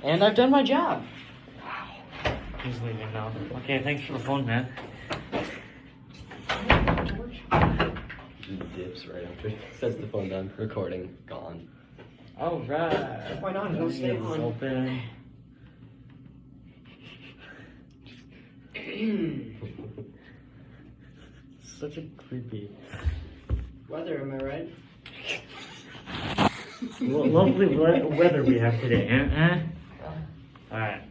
And I've done my job. Wow. He's leaving now. Okay, thanks for the phone, man. Dips right after. Sets the phone down. Recording. Gone. All right. Why not? It'll stay It's on. open. Such a creepy. Weather, am I right? Lovely weather we have today. Alright,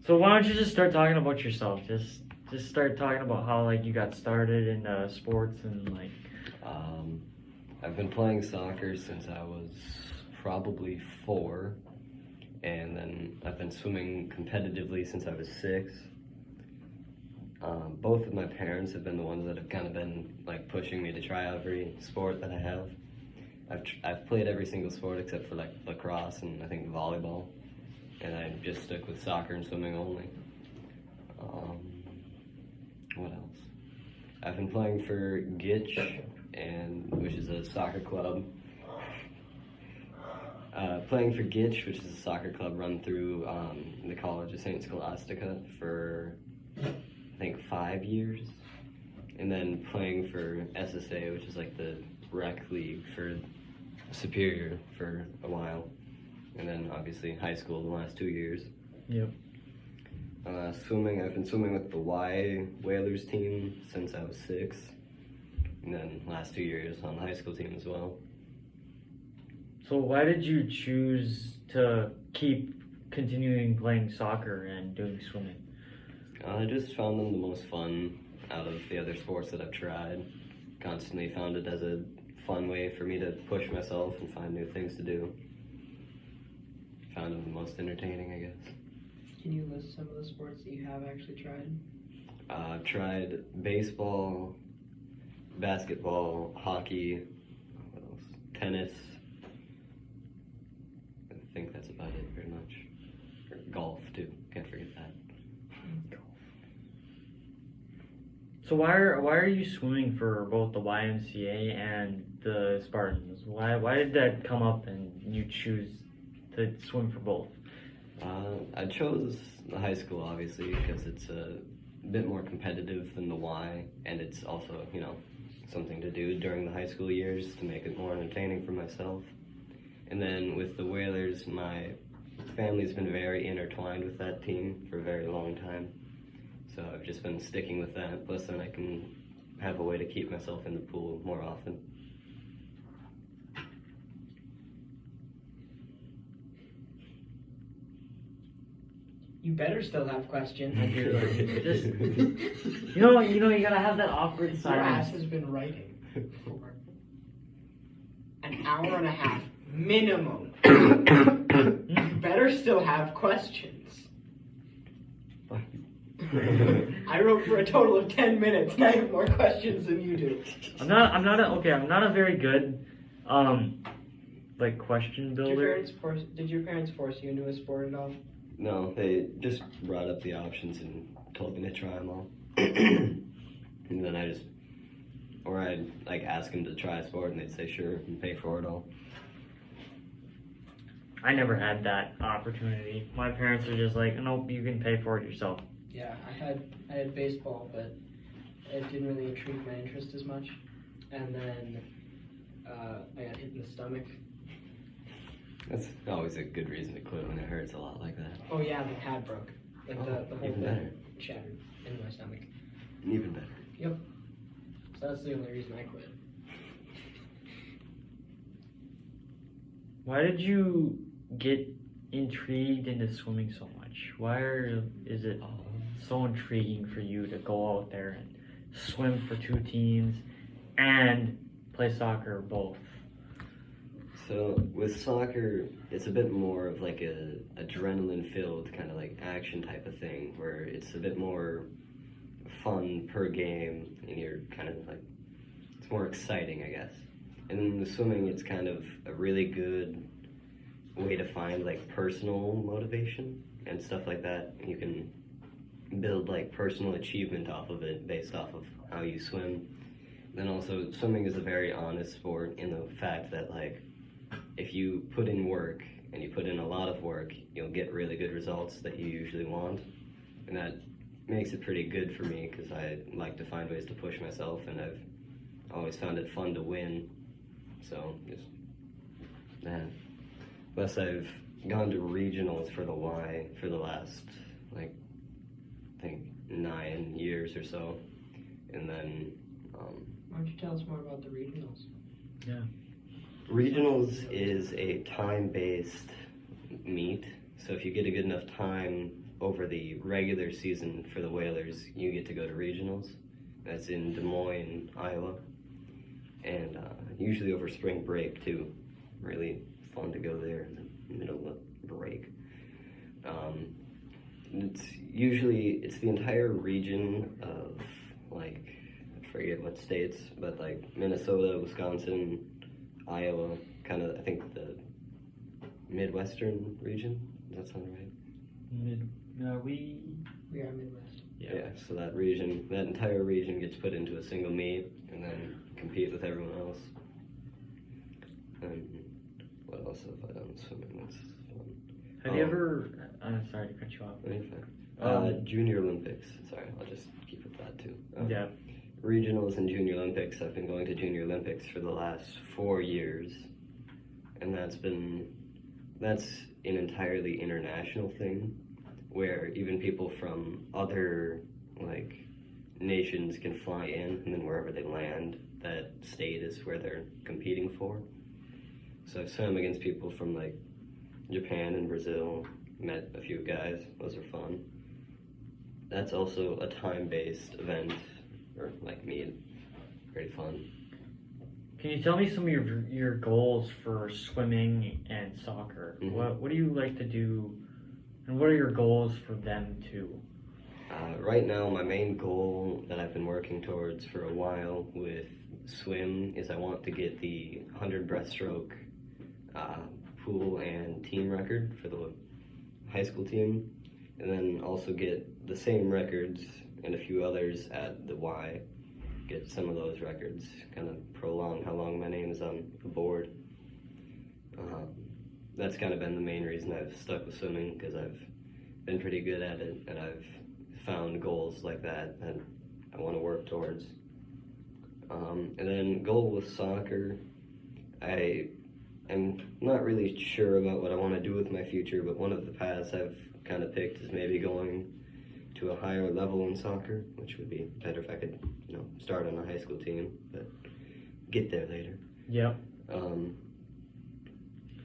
so why don't you just start talking about yourself? Just start talking about how like you got started in sports and like I've been playing soccer since I was probably 4, and then I've been swimming competitively since I was 6. Both of my parents have been the ones that have kind of been like pushing me to try every sport that I have. I've played every single sport except for like lacrosse and I think volleyball, and I just stuck with soccer and swimming only. What else? I've been playing for Gitch, which is a soccer club. Playing for Gitch, which is a soccer club run through the College of St. Scholastica for I think 5 years, and then playing for SSA, which is like the rec league for Superior for a while, and then obviously high school the last 2 years. Yep. Swimming, I've been swimming with the Y Whalers team since I was 6, and then last 2 years on the high school team as well. So why did you choose to keep continuing playing soccer and doing swimming? I just found them the most fun out of the other sports that I've tried. Constantly found it as a fun way for me to push myself and find new things to do. Found them the most entertaining, I guess. Can you list some of the sports that you have actually tried? I've tried baseball, basketball, hockey, what else? Tennis. I think that's about it, pretty much. Or golf, too. Can't forget that. So why are you swimming for both the YMCA and the Spartans? Why did that come up and you choose to swim for both? I chose the high school, obviously, because it's a bit more competitive than the Y, and it's also, something to do during the high school years to make it more entertaining for myself. And then with the Whalers, my family's been very intertwined with that team for a very long time. So I've just been sticking with that, plus then I can have a way to keep myself in the pool more often. You better still have questions. Just, you gotta have that awkward Your ass silence. has been writing for an hour and a half minimum. You better still have questions. I wrote for a total of 10 minutes, and I have more questions than you do. I'm not a very good question builder. Did your parents force you into a sport at all? No, they just brought up the options and told me to try them all. And then I'd ask them to try a sport and they'd say sure and pay for it all. I never had that opportunity. My parents were just like, nope, you can pay for it yourself. Yeah, I had baseball, but it didn't really intrigue my interest as much. And then I got hit in the stomach. That's always a good reason to quit when it hurts a lot like that. Oh yeah, the pad broke. Like the whole even thing better. shattered in my stomach. Even better. Yep. So that's the only reason I quit. Why did you get intrigued into swimming so much? Is it so intriguing for you to go out there and swim for 2 teams and play soccer both? So with soccer, it's a bit more of like a adrenaline-filled kind of like action type of thing, where it's a bit more fun per game, and you're kind of like, it's more exciting, I guess. And then with swimming, it's kind of a really good way to find like personal motivation and stuff like that. You can build like personal achievement off of it based off of how you swim. Then also, swimming is a very honest sport in the fact that like, if you put in work and you put in a lot of work, you'll get really good results that you usually want. And that makes it pretty good for me because I like to find ways to push myself, and I've always found it fun to win. So just that. Plus, I've gone to regionals for the Y for the last, like, I think 9 years or so. And then, Why don't you tell us more about the regionals? regionals is a time-based meet. So if you get a good enough time over the regular season for the Whalers, you get to go to regionals. That's in Des Moines, Iowa. And usually over spring break, too. Really fun to go there in the middle of break. It's the entire region of, like, I forget what states, but like Minnesota, Wisconsin, Iowa, kind of, I think the Midwestern region. Does that sound right? We are Midwest. Yeah, so that entire region gets put into a single meet and then compete with everyone else. And what else have I done swimming? That's fun. Have you ever? Sorry to cut you off. Junior Olympics. Sorry, I'll just keep it that too. Yeah. Regionals and Junior Olympics. I've been going to Junior Olympics for the last 4 years, and that's an entirely international thing, where even people from other like nations can fly in, and then wherever they land, that state is where they're competing for. So I've swam against people from like Japan and Brazil, met a few guys, those are fun. That's also a time-based event, or like meet, very fun. Can you tell me some of your goals for swimming and soccer? Mhm. What do you like to do, and what are your goals for them too? Right now, my main goal that I've been working towards for a while with swim is I want to get the 100 breaststroke pool and team record for the high school team, and then also get the same records and a few others at the Y. Get some of those records, kind of prolong how long my name is on the board. That's kind of been the main reason I've stuck with swimming, because I've been pretty good at it, and I've found goals like that I want to work towards. And then goal with soccer, I'm not really sure about what I want to do with my future, but one of the paths I've kind of picked is maybe going to a higher level in soccer, which would be better if I could, start on a high school team, but get there later. Yep.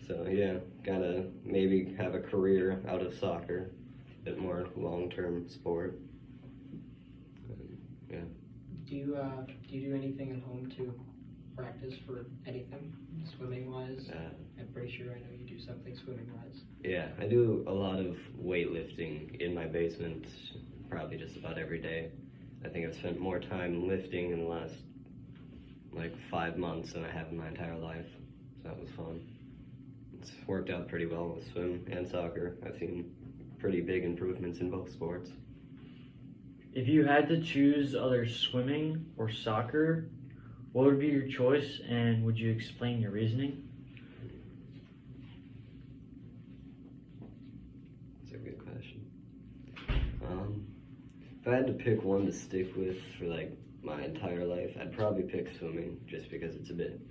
So yeah, gotta maybe have a career out of soccer, a bit more long-term sport. Yeah. Do you do anything at home to practice for anything, swimming-wise? I'm pretty sure I know you do something swimming-wise. Yeah, I do a lot of weightlifting in my basement, probably just about every day. I think I've spent more time lifting in the last, 5 months than I have in my entire life. So that was fun. It's worked out pretty well with swim and soccer. I've seen pretty big improvements in both sports. If you had to choose either swimming or soccer, what would be your choice, and would you explain your reasoning? That's a good question. If I had to pick one to stick with for my entire life, I'd probably pick swimming, just because it's a bit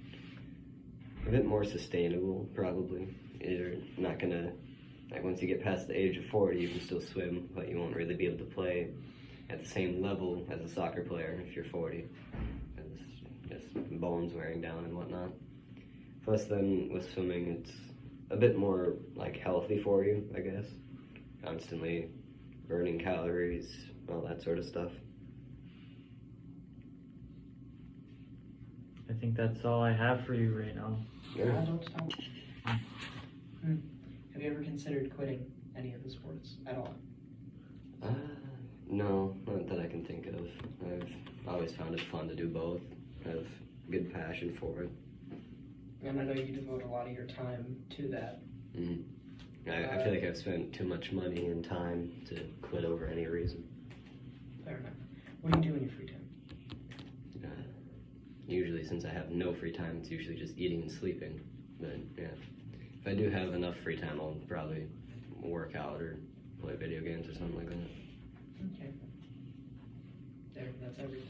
more sustainable, probably. You're not gonna, once you get past the age of 40, you can still swim, but you won't really be able to play at the same level as a soccer player if you're 40. It's just bones wearing down and whatnot. Plus then, with swimming, it's a bit more, healthy for you, I guess. Constantly burning calories, all that sort of stuff. I think that's all I have for you right now. Yeah. Don't stop. Have you ever considered quitting any of the sports at all? No, not that I can think of. I've always found it fun to do both. I have good passion for it. And I know you devote a lot of your time to that. I feel like I've spent too much money and time to quit over any reason. Fair enough. What do you do in your free time? Usually, since I have no free time, it's usually just eating and sleeping. But yeah, if I do have enough free time, I'll probably work out or play video games or something like that. Okay. There, that's everything.